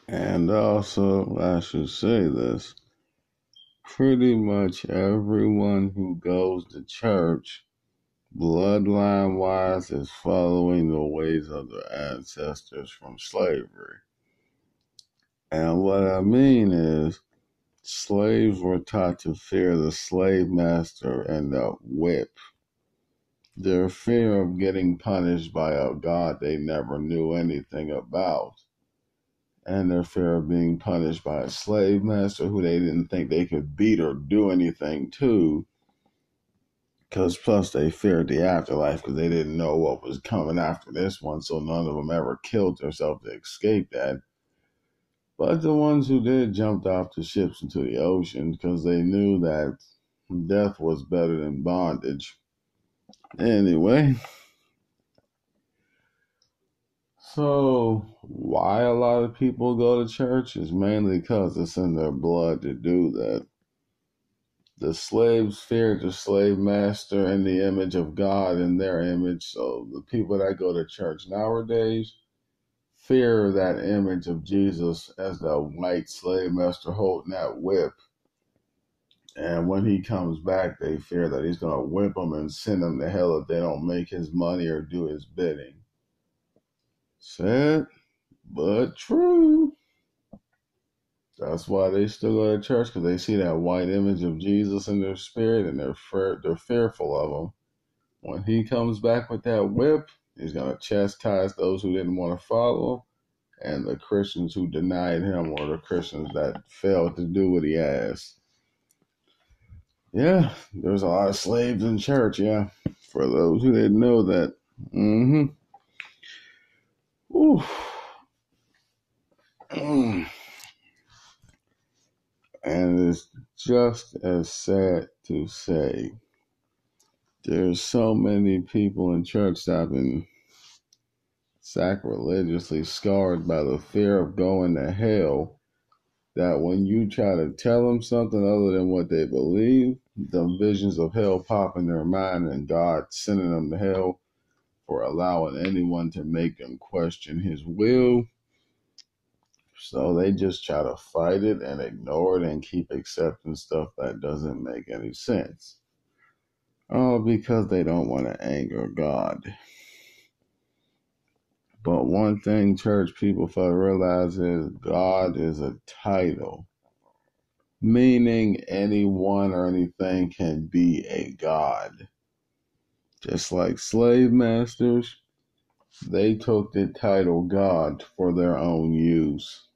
And also, I should say this, pretty much everyone who goes to church, bloodline wise, is following the ways of their ancestors from slavery. And what I mean is, slaves were taught to fear the slave master and the whip. Their fear of getting punished by a God they never knew anything about, and their fear of being punished by a slave master who they didn't think they could beat or do anything to, because plus they feared the afterlife because they didn't know what was coming after this one, so none of them ever killed themselves to escape that. But the ones who did jumped off the ships into the ocean because they knew that death was better than bondage. Anyway, so why a lot of people go to church is mainly because it's in their blood to do that. The slaves feared the slave master and the image of God in their image. So the people that go to church nowadays fear that image of Jesus as the white slave master holding that whip. And when he comes back, they fear that he's going to whip them and send them to hell if they don't make his money or do his bidding. Sad, but true. That's why they still go to church, because they see that white image of Jesus in their spirit, and they're fearful of him. When he comes back with that whip, he's going to chastise those who didn't want to follow, and the Christians who denied him, or the Christians that failed to do what he asked. Yeah, there's a lot of slaves in church, yeah. For those who didn't know that. Mm-hmm. Ooh. And it's just as sad to say, there's so many people in church that have been sacrilegiously scarred by the fear of going to hell, that when you try to tell them something other than what they believe, the visions of hell pop in their mind and God sending them to hell for allowing anyone to make them question his will. So they just try to fight it and ignore it and keep accepting stuff that doesn't make any sense. Oh, because they don't want to anger God. But one thing church people fail to realize is God is a title, meaning anyone or anything can be a God. Just like slave masters, they took the title God for their own use.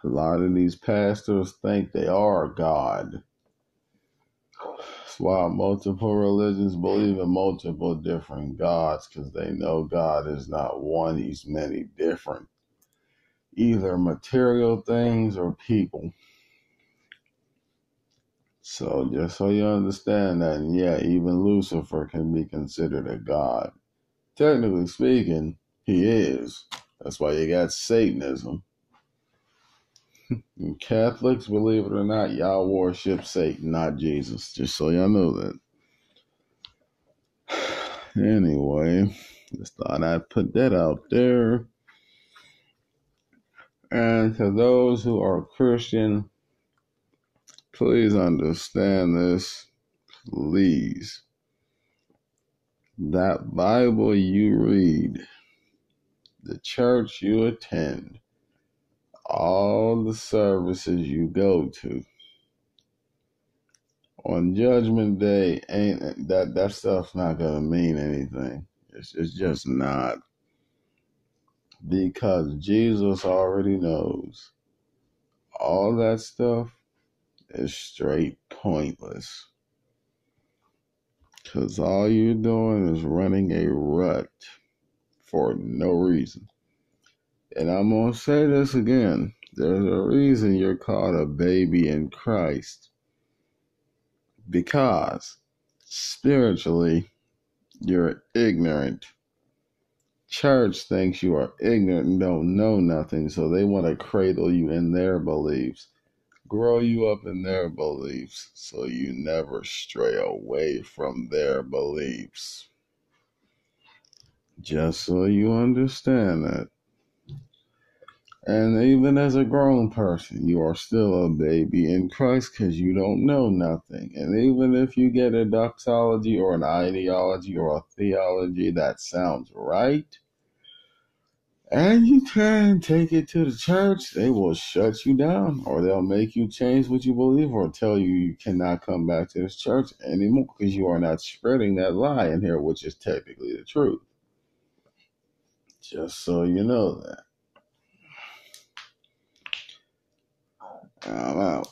A lot of these pastors think they are God. That's why multiple religions believe in multiple different gods, because they know God is not one, he's many different, either material things or people. So just so you understand that, and yeah, even Lucifer can be considered a god. Technically speaking, he is. That's why you got Satanism. And Catholics, believe it or not, y'all worship Satan, not Jesus. Just so y'all know that. Anyway, just thought I'd put that out there. And to those who are Christian, please understand this. Please. That Bible you read, the church you attend, all the services you go to, on Judgment Day, ain't that stuff's not gonna mean anything. It's just not, because Jesus already knows all that stuff is straight pointless. Because all you're doing is running a rut for no reason. And I'm gonna say this again. There's a reason you're called a baby in Christ. Because spiritually, you're ignorant. Church thinks you are ignorant and don't know nothing, so they want to cradle you in their beliefs, grow you up in their beliefs, so you never stray away from their beliefs. Just so you understand that. And even as a grown person, you are still a baby in Christ because you don't know nothing. And even if you get a doxology or an ideology or a theology that sounds right, and you try and take it to the church, they will shut you down, or they'll make you change what you believe, or tell you you cannot come back to this church anymore because you are not spreading that lie in here, which is technically the truth. Just so you know that. I'm out.